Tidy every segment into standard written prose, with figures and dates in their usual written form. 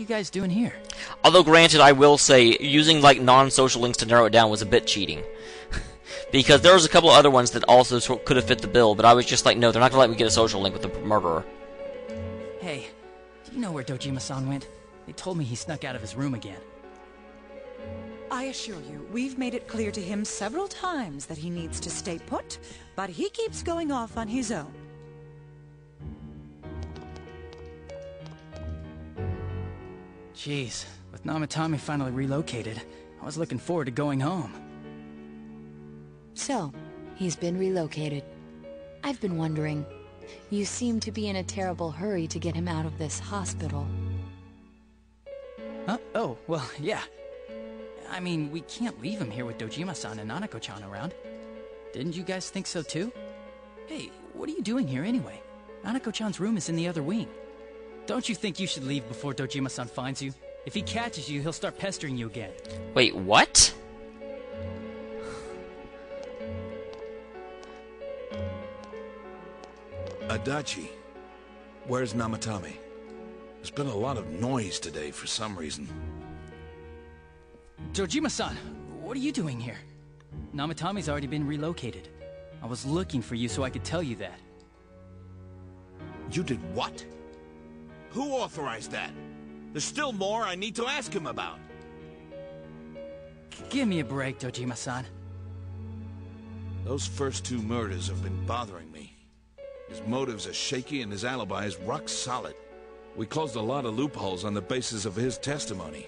you guys doing here? Although, granted, I will say, using, like, non-social links to narrow it down was a bit cheating. Because there was a couple of other ones that also could have fit the bill, but I was just like, no, they're not going to let me get a social link with the murderer. Hey, do you know where Dojima-san went? They told me he snuck out of his room again. I assure you, we've made it clear to him several times that he needs to stay put, but he keeps going off on his own. Jeez, with Namatame finally relocated, I was looking forward to going home. So, he's been relocated. I've been wondering, you seem to be in a terrible hurry to get him out of this hospital. Huh? Oh, well, yeah. I mean, we can't leave him here with Dojima-san and Nanako-chan around. Didn't you guys think so too? Hey, what are you doing here anyway? Nanako-chan's room is in the other wing. Don't you think you should leave before Dojima-san finds you? If he catches you, he'll start pestering you again. Wait, what? Adachi, where's Namatame? There's been a lot of noise today for some reason. Dojima-san, what are you doing here? Namatame's already been relocated. I was looking for you so I could tell you that. You did what? Who authorized that? There's still more I need to ask him about. Give me a break, Dojima-san. Those first two murders have been bothering me. His motives are shaky and his alibi is rock solid. We closed a lot of loopholes on the basis of his testimony.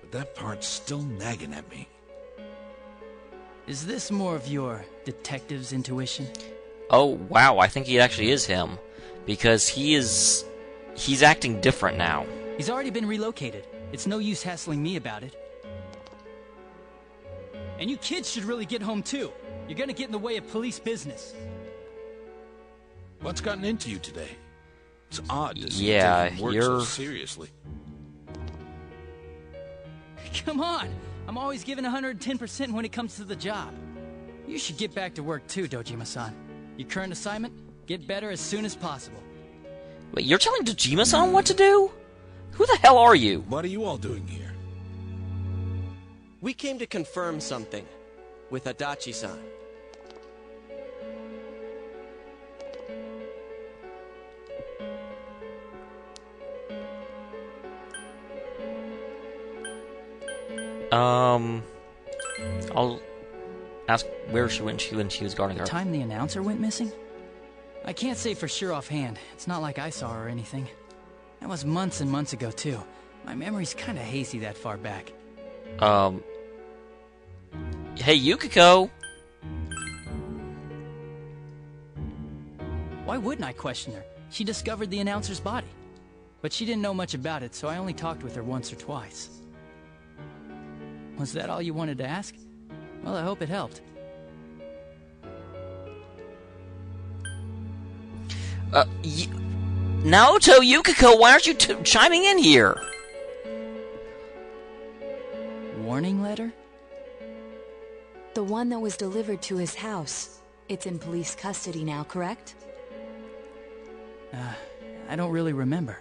But that part's still nagging at me. Is this more of your detective's intuition? Oh, wow, I think he actually is him. Because he's acting different now. He's already been relocated. It's no use hassling me about it. And you kids should really get home too. You're gonna get in the way of police business. What's gotten into you today? It's odd to see Yeah, you taking work so seriously. Come on! I'm always giving 110% when it comes to the job. You should get back to work too, Dojima-san. Your current assignment? Get better as soon as possible. Wait, you're telling Dojima-san what to do? Who the hell are you? What are you all doing here? We came to confirm something with Adachi-san. I'll ask where she went when she was guarding her. The time the announcer went missing? I can't say for sure offhand. It's not like I saw her or anything. That was months and months ago, too. My memory's kinda hazy that far back. Hey, Yukiko! Why wouldn't I question her? She discovered the announcer's body. But she didn't know much about it, so I only talked with her once or twice. Was that all you wanted to ask? Well, I hope it helped. Naoto, Yukiko, why aren't you chiming in here? Warning letter? The one that was delivered to his house. It's in police custody now, correct? I don't really remember.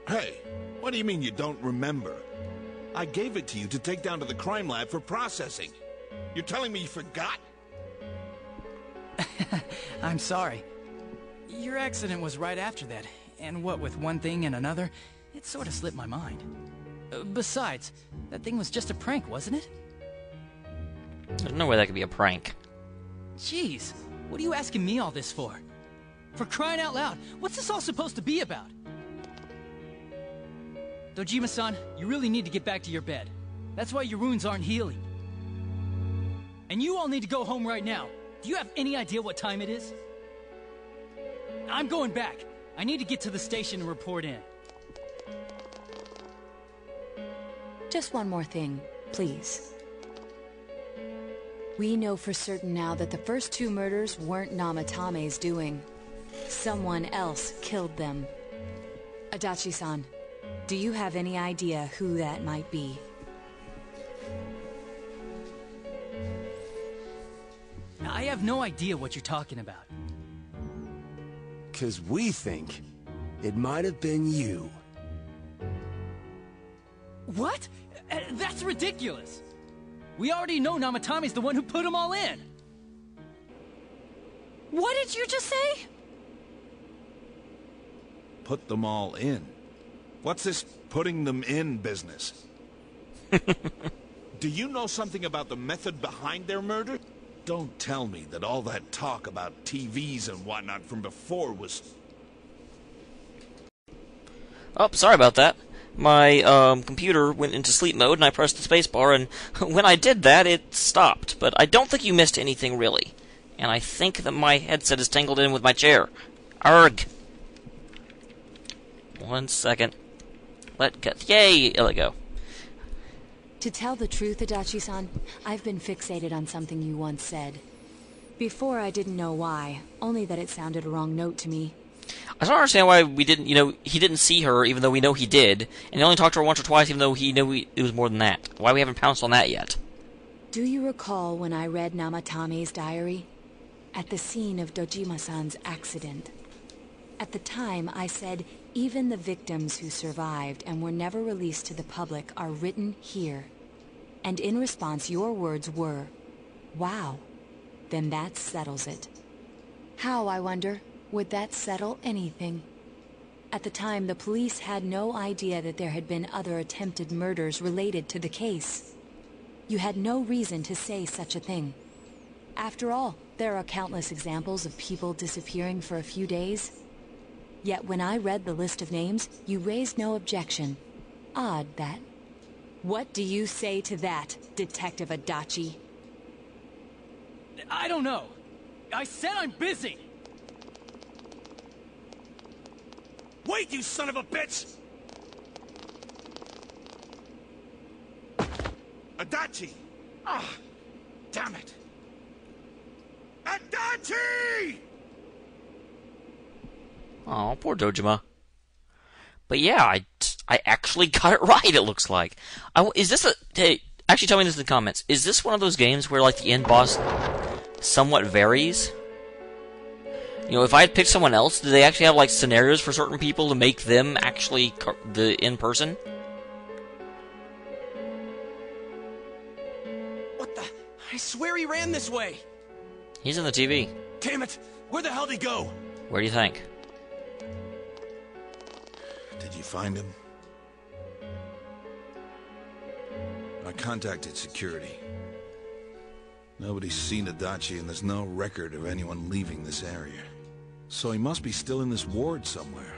Hey, what do you mean you don't remember? I gave it to you to take down to the crime lab for processing. You're telling me you forgot? I'm sorry. Your accident was right after that, and what with one thing and another, it sort of slipped my mind. Besides, that thing was just a prank, wasn't it? There's no way that could be a prank. Jeez, what are you asking me all this for? For crying out loud, what's this all supposed to be about? Dojima-san, you really need to get back to your bed. That's why your wounds aren't healing. And you all need to go home right now. Do you have any idea what time it is? I'm going back. I need to get to the station and report in. Just one more thing, please. We know for certain now that the first two murders weren't Namatame's doing. Someone else killed them. Adachi-san, do you have any idea who that might be? I have no idea what you're talking about. 'Cause we think it might have been you. What? That's ridiculous! We already know Namatame's the one who put them all in! What did you just say? Put them all in? What's this putting them in business? Do you know something about the method behind their murder? Don't tell me that all that talk about TVs and whatnot from before was... Oh, sorry about that. My computer went into sleep mode, and I pressed the spacebar, and when I did that, it stopped. But I don't think you missed anything, really. And I think that my headset is tangled in with my chair. Arg! 1 second. Let go. Yay! Let go. To tell the truth, Adachi-san, I've been fixated on something you once said. Before, I didn't know why, only that it sounded a wrong note to me. I don't understand why we didn't, he didn't see her, even though we know he did, and he only talked to her once or twice, even though he knew it was more than that. Why we haven't pounced on that yet? Do you recall when I read Namatame's diary? At the scene of Dojima-san's accident. At the time, I said, even the victims who survived and were never released to the public are written here. And in response, your words were, wow, then that settles it. How, I wonder, would that settle anything? At the time, the police had no idea that there had been other attempted murders related to the case. You had no reason to say such a thing. After all, there are countless examples of people disappearing for a few days. Yet when I read the list of names, you raised no objection. Odd, that. What do you say to that, Detective Adachi? I don't know. I said I'm busy! Wait, you son of a bitch! Adachi! Ah, damn it! Adachi! Oh, poor Dojima. But yeah, I actually got it right, it looks like. Is this a... Hey, actually tell me this in the comments. Is this one of those games where, like, the end boss somewhat varies? If I had picked someone else, do they actually have, like, scenarios for certain people to make them actually the end person? What the? I swear he ran this way. He's in the TV. Damn it! Where the hell did he go? Where do you think? Did you find him? I contacted security. Nobody's seen Adachi, and there's no record of anyone leaving this area. So he must be still in this ward somewhere.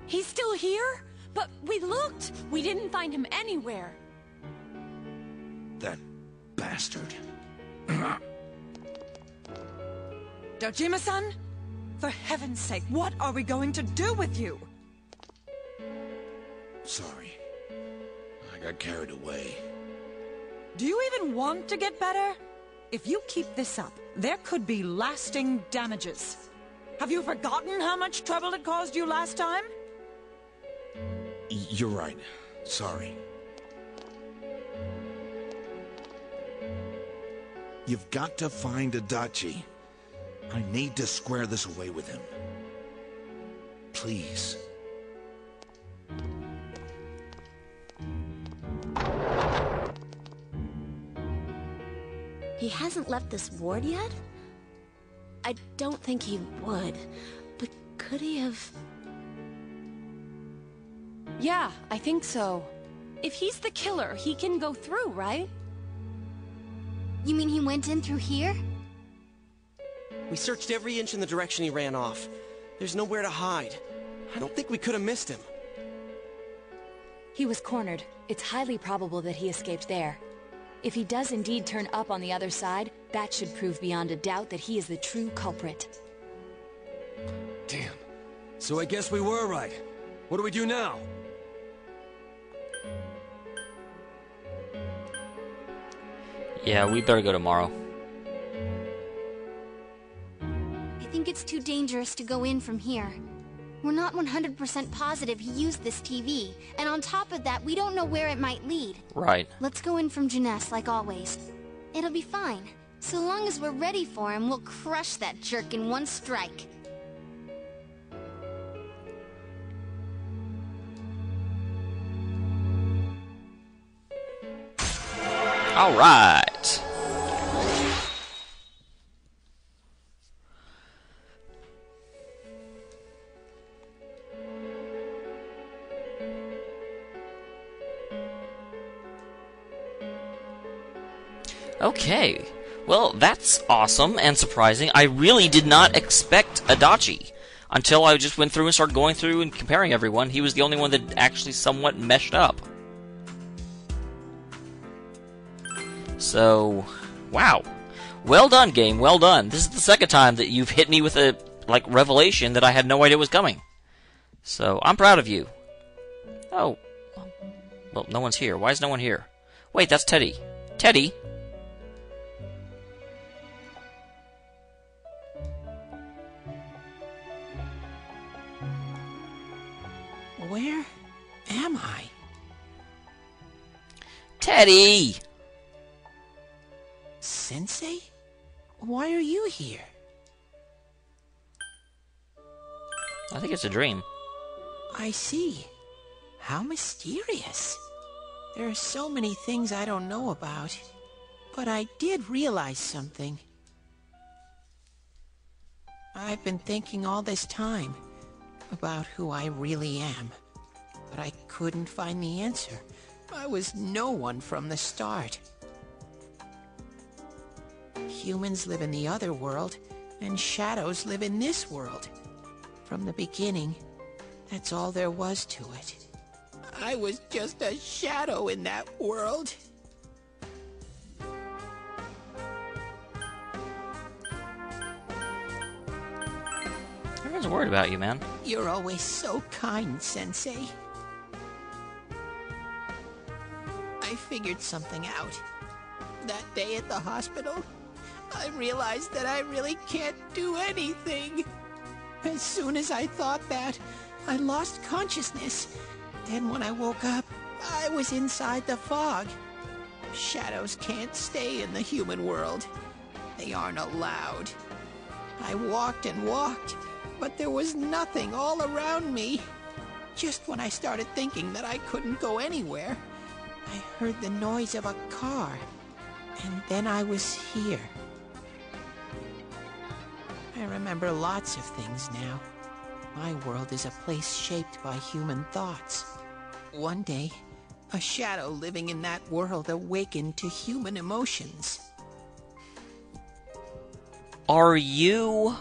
He's still here? But we looked. We didn't find him anywhere. That bastard. Dojima-san? For heaven's sake, what are we going to do with you? Sorry. I got carried away. Do you even want to get better? If you keep this up, there could be lasting damages. Have you forgotten how much trouble it caused you last time? You're right. Sorry. You've got to find Adachi. I need to square this away with him. Please. He hasn't left this ward yet? I don't think he would. But could he have... Yeah, I think so. If he's the killer, he can go through, right? You mean he went in through here? We searched every inch in the direction he ran off. There's nowhere to hide. I don't think we could have missed him. He was cornered. It's highly probable that he escaped there. If he does indeed turn up on the other side, that should prove beyond a doubt that he is the true culprit. Damn. So I guess we were right. What do we do now? Yeah, we better go tomorrow. I think it's too dangerous to go in from here. We're not 100% positive he used this TV, and on top of that, we don't know where it might lead. Right. Let's go in from Jeunesse like always. It'll be fine. So long as we're ready for him, we'll crush that jerk in one strike. Alright. Okay. Well, that's awesome and surprising. I really did not expect Adachi until I just went through and started going through and comparing everyone. He was the only one that actually somewhat meshed up. So, wow. Well done, game. Well done. This is the second time that you've hit me with a, revelation that I had no idea was coming. So, I'm proud of you. Oh. Well, no one's here. Why is no one here? Wait, that's Teddy. Teddy? Where am I? Teddy! Sensei? Why are you here? I think it's a dream. I see. How mysterious. There are so many things I don't know about. But I did realize something. I've been thinking all this time about who I really am. But I couldn't find the answer. I was no one from the start. Humans live in the other world, and shadows live in this world. From the beginning, that's all there was to it. I was just a shadow in that world. Everyone's worried about you, man. You're always so kind, Sensei. I figured something out. That day at the hospital, I realized that I really can't do anything. As soon as I thought that, I lost consciousness. Then when I woke up, I was inside the fog. Shadows can't stay in the human world. They aren't allowed. I walked and walked, but there was nothing all around me. Just when I started thinking that I couldn't go anywhere, I heard the noise of a car, and then I was here. I remember lots of things now. My world is a place shaped by human thoughts. One day, a shadow living in that world awakened to human emotions. Are you...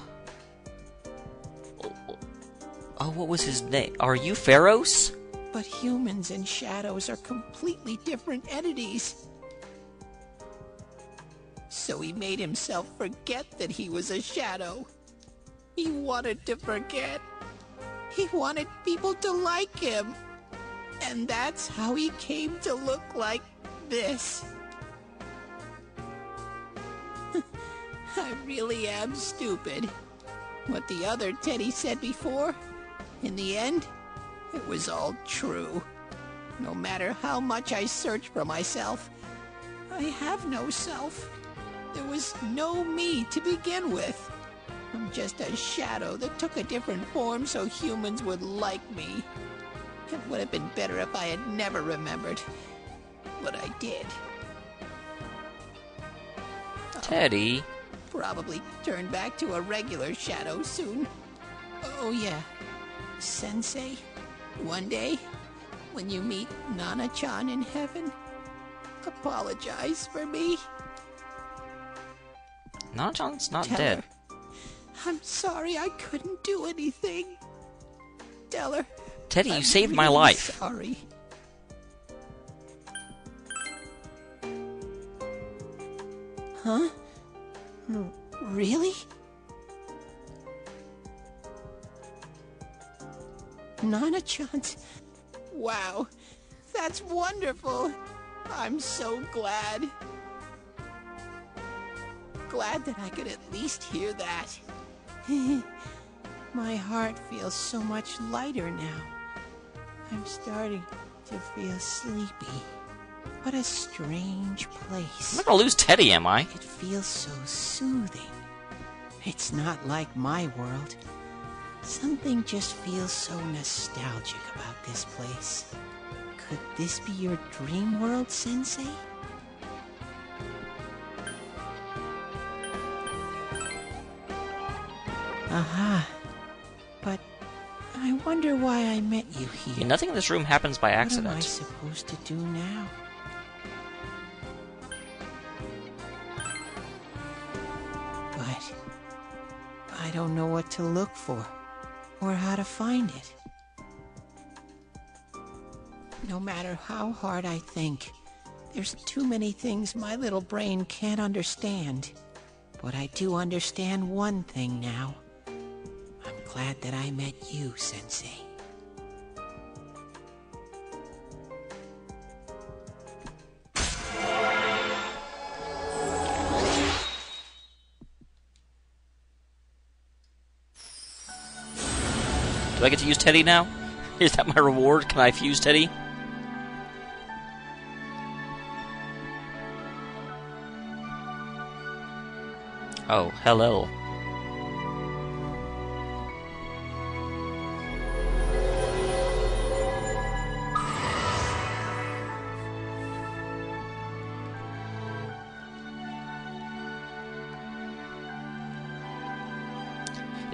Oh, what was his name? Are you Pharaohs? But humans and shadows are completely different entities. So he made himself forget that he was a shadow. He wanted to forget. He wanted people to like him. And that's how he came to look like this. I really am stupid. What the other Teddy said before, in the end, it was all true. No matter how much I search for myself, I have no self. There was no me to begin with. I'm just a shadow that took a different form so humans would like me. It would have been better if I had never remembered. But I did. Teddy. Probably turn back to a regular shadow soon. Oh yeah. Sensei, one day, when you meet Nana-chan in heaven, apologize for me. Nana-chan's not Tell dead. her, I'm sorry I couldn't do anything. Tell her. Teddy, you I'm saved my really life. Sorry. Huh? Really? Nana-chan's... Wow, that's wonderful. I'm so glad. Glad that I could at least hear that. My heart feels so much lighter now. I'm starting to feel sleepy. What a strange place. I'm not gonna lose Teddy, am I? It feels so soothing. It's not like my world. Something just feels so nostalgic about this place. Could this be your dream world, Sensei? Aha. But I wonder why I met you here. Yeah, nothing in this room happens by What am I accident. supposed to do now? But I don't know what to look for, or how to find it. No matter how hard I think, there's too many things my little brain can't understand. But I do understand one thing now. I'm glad that I met you, Sensei. Do I get to use Teddy now? Is that my reward? Can I fuse Teddy? Oh, hello.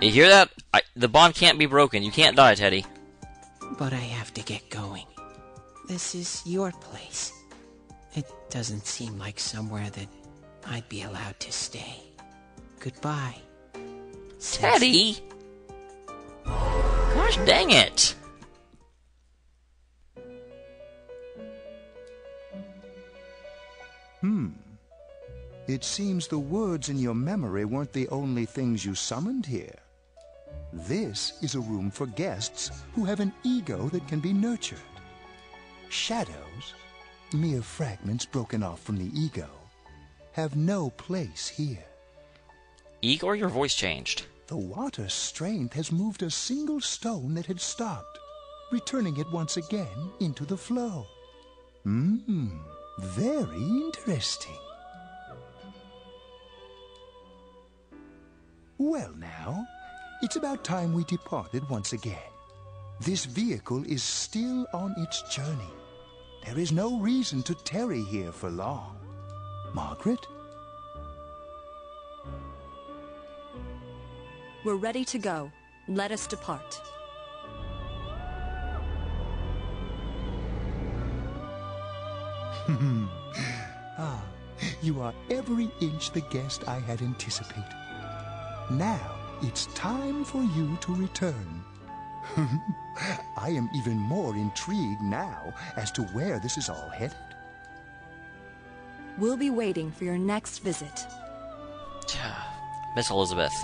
You hear that? The bond can't be broken. You can't die, Teddy. But I have to get going. This is your place. It doesn't seem like somewhere that I'd be allowed to stay. Goodbye. Teddy? Gosh dang it! It seems the words in your memory weren't the only things you summoned here. This is a room for guests who have an ego that can be nurtured. Shadows, mere fragments broken off from the ego, have no place here. Igor, your voice changed. The water's strength has moved a single stone that had stopped, returning it once again into the flow. Very interesting. Well now, it's about time we departed once again. This vehicle is still on its journey. There is no reason to tarry here for long. Margaret? We're ready to go. Let us depart. You are every inch the guest I had anticipated. Now, it's time for you to return. I am even more intrigued now as to where this is all headed. We'll be waiting for your next visit. Miss Elizabeth.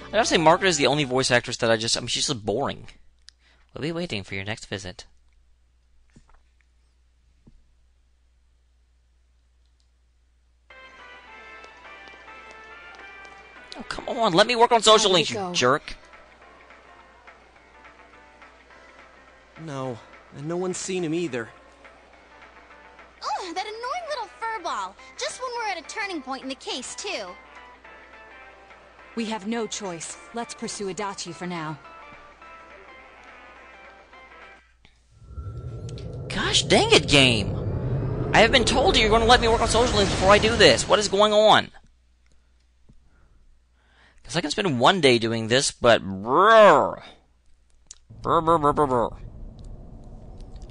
I gotta say, Margaret is the only voice actress that she's just boring. We'll be waiting for your next visit. Oh, come on, let me work on social links, you jerk. No, and no one's seen him either. Oh, that annoying little furball! Just when we're at a turning point in the case, too. We have no choice. Let's pursue Adachi for now. Gosh dang it, game! I have been told you're going to let me work on social links before I do this. What is going on? Because I can spend one day doing this, but... Brr. Brr, brr, brr, brr, brr.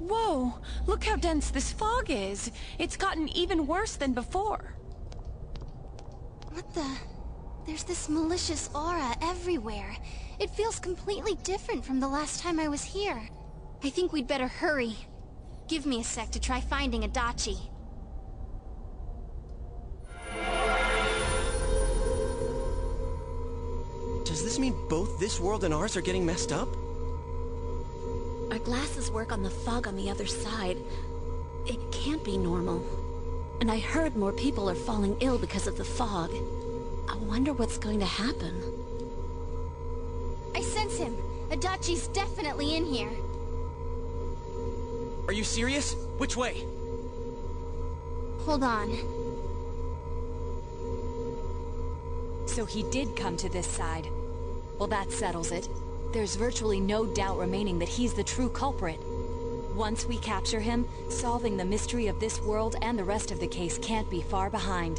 Whoa! Look how dense this fog is. It's gotten even worse than before. What the... There's this malicious aura everywhere. It feels completely different from the last time I was here. I think we'd better hurry. Give me a sec to try finding Adachi. Does this mean both this world and ours are getting messed up? Our glasses work on the fog on the other side. It can't be normal. And I heard more people are falling ill because of the fog. I wonder what's going to happen. I sense him. Adachi's definitely in here. Are you serious? Which way? Hold on. So he did come to this side. Well, that settles it. There's virtually no doubt remaining that he's the true culprit. Once we capture him, solving the mystery of this world and the rest of the case can't be far behind.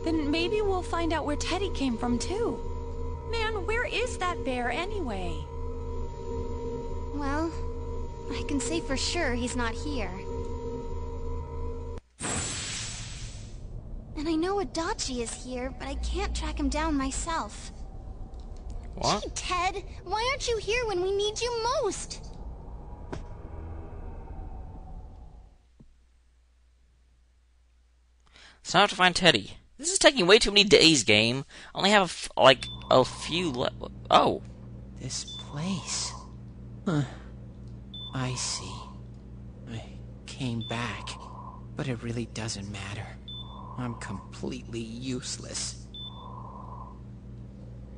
Then maybe we'll find out where Teddy came from, too. Man, where is that bear anyway? Well, I can say for sure he's not here. And I know Adachi is here, but I can't track him down myself. What? Gee, Ted, why aren't you here when we need you most? So I have to find Teddy. This is taking way too many days, game. I only have, like, a few Oh. This place. Huh. I see. I came back, but it really doesn't matter. I'm completely useless.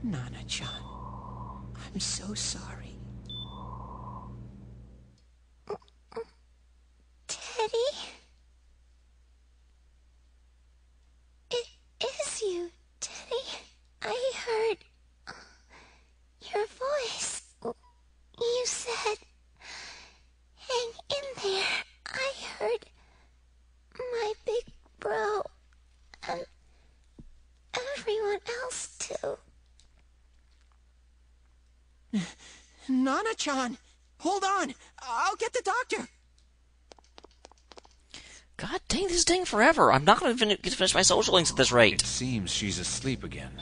Nana-chan, I'm so sorry. Teddy? It is you, Teddy. I heard your voice. You said, hang in there. I heard my big bro and everyone else too. Nana-chan, hold on. I'll get the doctor. God dang, this is taking forever. I'm not going to get to finish my social links at this rate. It seems she's asleep again.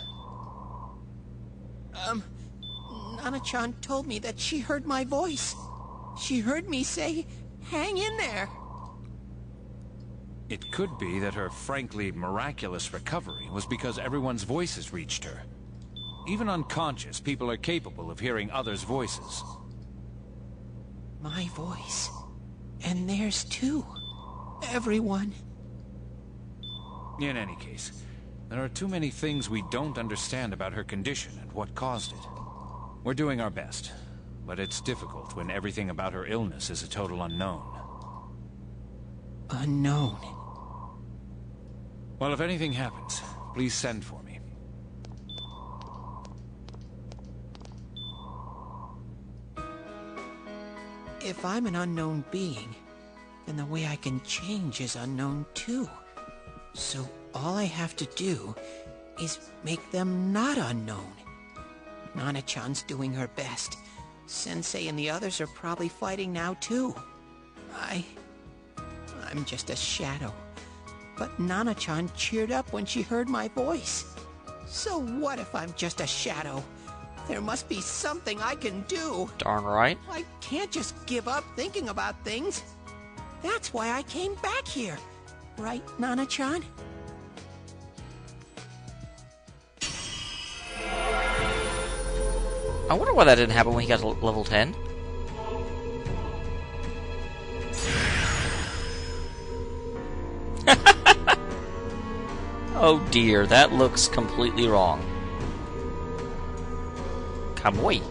Nana-chan told me that she heard my voice. She heard me say, hang in there. It could be that her frankly miraculous recovery was because everyone's voices reached her. Even unconscious, people are capable of hearing others' voices. My voice. And theirs too. Everyone. In any case, there are too many things we don't understand about her condition and what caused it. We're doing our best, but it's difficult when everything about her illness is a total unknown. Unknown. Well, if anything happens, please send for me. If I'm an unknown being, then the way I can change is unknown too. So all I have to do is make them not unknown. Nana-chan's doing her best. Sensei and the others are probably fighting now too. I'm just a shadow. But Nana-chan cheered up when she heard my voice. So what if I'm just a shadow? There must be something I can do. Darn right. I can't just give up thinking about things. That's why I came back here. Right, Nana-chan? I wonder why that didn't happen when he got to level 10. Oh dear, that looks completely wrong. Kamui.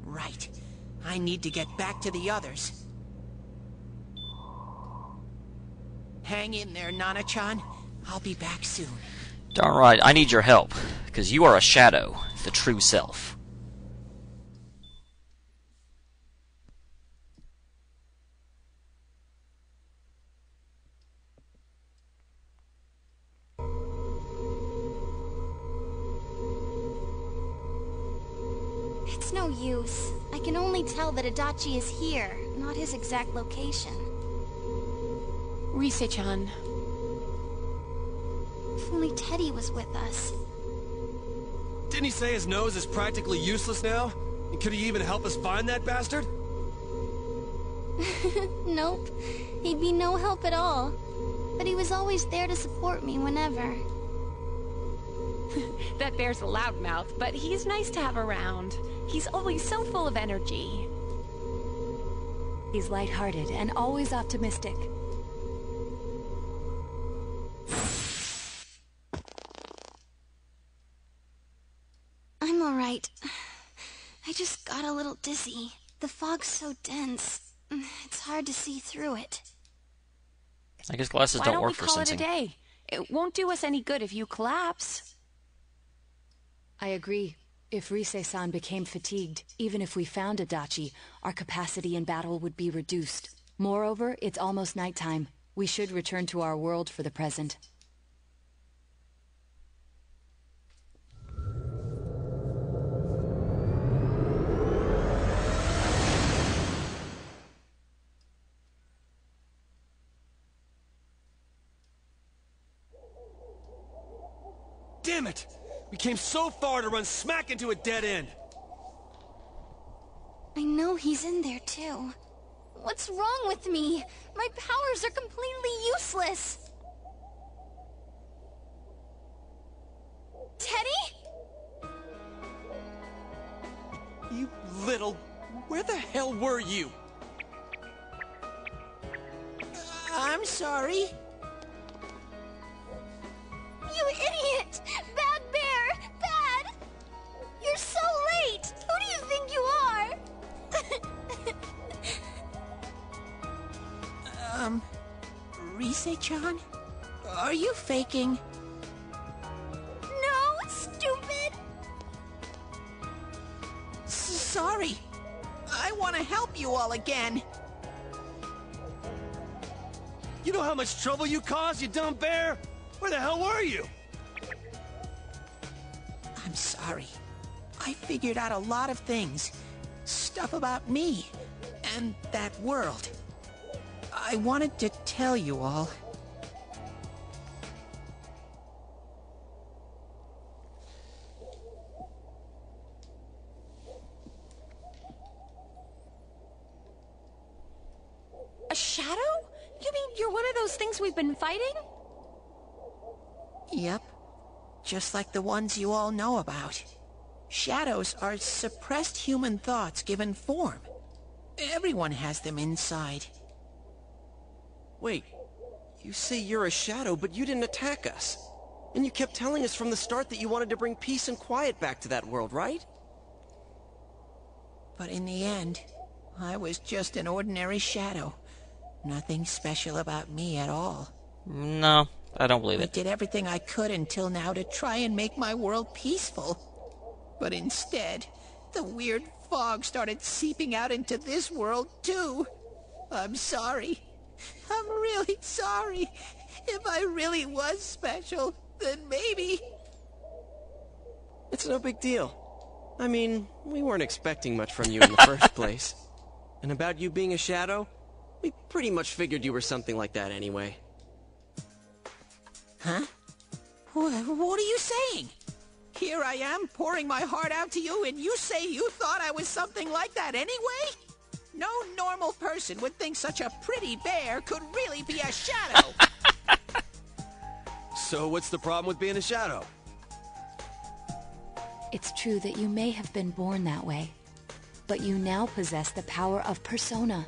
Right. I need to get back to the others. Hang in there, Nana-chan. I'll be back soon. Darn right, I need your help, because you are a shadow, the true self. It's no use. I can only tell that Adachi is here, not his exact location. Rise-chan. If only Teddy was with us. Didn't he say his nose is practically useless now? And could he even help us find that bastard? Nope. He'd be no help at all. But he was always there to support me whenever. That bear's a loudmouth, but he's nice to have around. He's always so full of energy. He's lighthearted and always optimistic. I'm alright. I just got a little dizzy. The fog's so dense. It's hard to see through it. I guess glasses don't work for sensing. Why don't we call it a day? It won't do us any good if you collapse. I agree. If Rise-san became fatigued, even if we found Adachi, our capacity in battle would be reduced. Moreover, it's almost nighttime. We should return to our world for the present. Damn it! We came so far to run smack into a dead end! I know he's in there too. What's wrong with me? My powers are completely useless. Teddy? You little... Where the hell were you? I'm sorry. You idiot! Bad bear! Bad! You're so late! Who do you think you are? Rise-chan? Are you faking? No, stupid! Sorry. I want to help you all again. You know how much trouble you caused, you dumb bear? Where the hell were you? I'm sorry. I figured out a lot of things. Stuff about me and that world. I wanted to tell you all. A shadow? You mean you're one of those things we've been fighting? Yep. Just like the ones you all know about. Shadows are suppressed human thoughts given form. Everyone has them inside. Wait, you say you're a shadow, but you didn't attack us. And you kept telling us from the start that you wanted to bring peace and quiet back to that world, right? But in the end, I was just an ordinary shadow. Nothing special about me at all. No, I don't believe I it. did everything I could until now to try and make my world peaceful. But instead, the weird fog started seeping out into this world, too. I'm sorry. I'm really sorry. If I really was special, then maybe... It's no big deal. I mean, we weren't expecting much from you in the first place. And about you being a shadow, we pretty much figured you were something like that anyway. Huh? What are you saying? Here I am, pouring my heart out to you, and you say you thought I was something like that anyway? No normal person would think such a pretty bear could really be a shadow. So what's the problem with being a shadow? It's true that you may have been born that way, but you now possess the power of persona.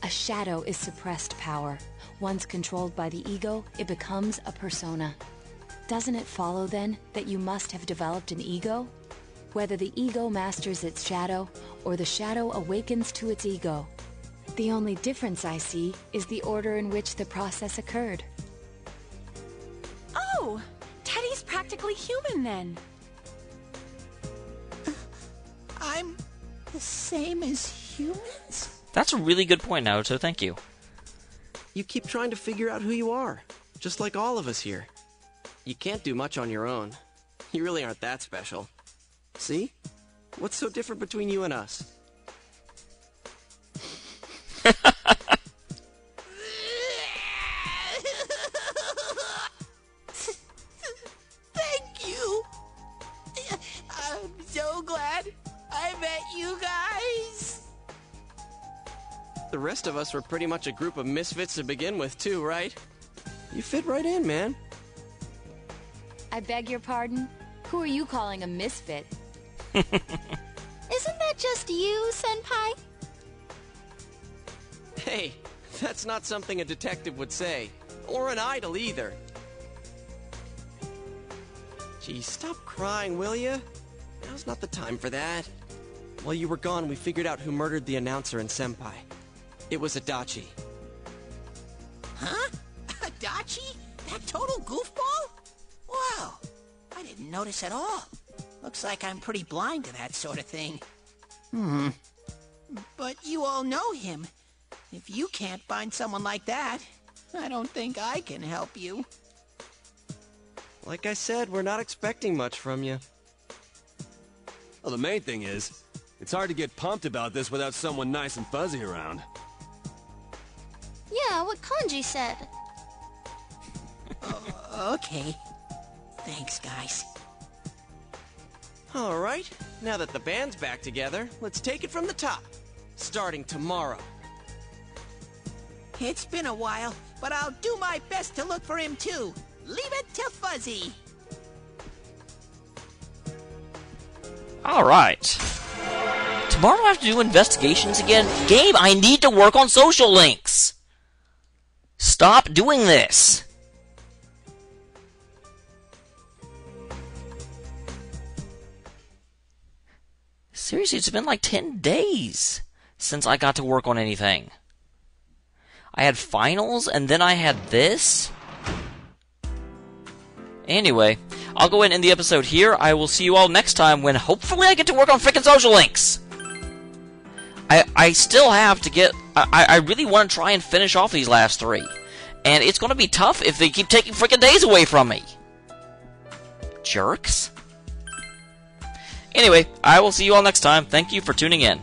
A shadow is suppressed power. Once controlled by the ego, it becomes a persona. Doesn't it follow, then, that you must have developed an ego? Whether the ego masters its shadow, or the shadow awakens to its ego. The only difference I see is the order in which the process occurred. Oh! Teddy's practically human, then. I'm the same as humans? That's a really good point, Naruto. Thank you. You keep trying to figure out who you are, just like all of us here. You can't do much on your own. You really aren't that special. See? What's so different between you and us? Thank you! I'm so glad I met you guys! The rest of us were pretty much a group of misfits to begin with, too, right? You fit right in, man. I beg your pardon? Who are you calling a misfit? Isn't that just you, Senpai? Hey, that's not something a detective would say. Or an idol, either. Gee, stop crying, will ya? Now's not the time for that. While you were gone, we figured out who murdered the announcer and Senpai. It was Adachi. Huh? Adachi? That total goofball? Wow, I didn't notice at all. Looks like I'm pretty blind to that sort of thing. But you all know him. If you can't find someone like that, I don't think I can help you. Like I said, we're not expecting much from you. Well, the main thing is, it's hard to get pumped about this without someone nice and fuzzy around. Yeah, what Kanji said. Okay. Thanks, guys. Alright, now that the band's back together, let's take it from the top. Starting tomorrow. It's been a while, but I'll do my best to look for him too. Leave it to Fuzzy. Alright. Tomorrow I have to do investigations again? Gabe, I need to work on social links! Stop doing this! Seriously, it's been like 10 days since I got to work on anything. I had finals, and then I had this? Anyway, I'll go ahead and end the episode here. I will see you all next time when hopefully I get to work on frickin' social links! I still have to get... I really want to try and finish off these last 3. And it's going to be tough if they keep taking frickin' days away from me. Jerks. Anyway, I will see you all next time. Thank you for tuning in.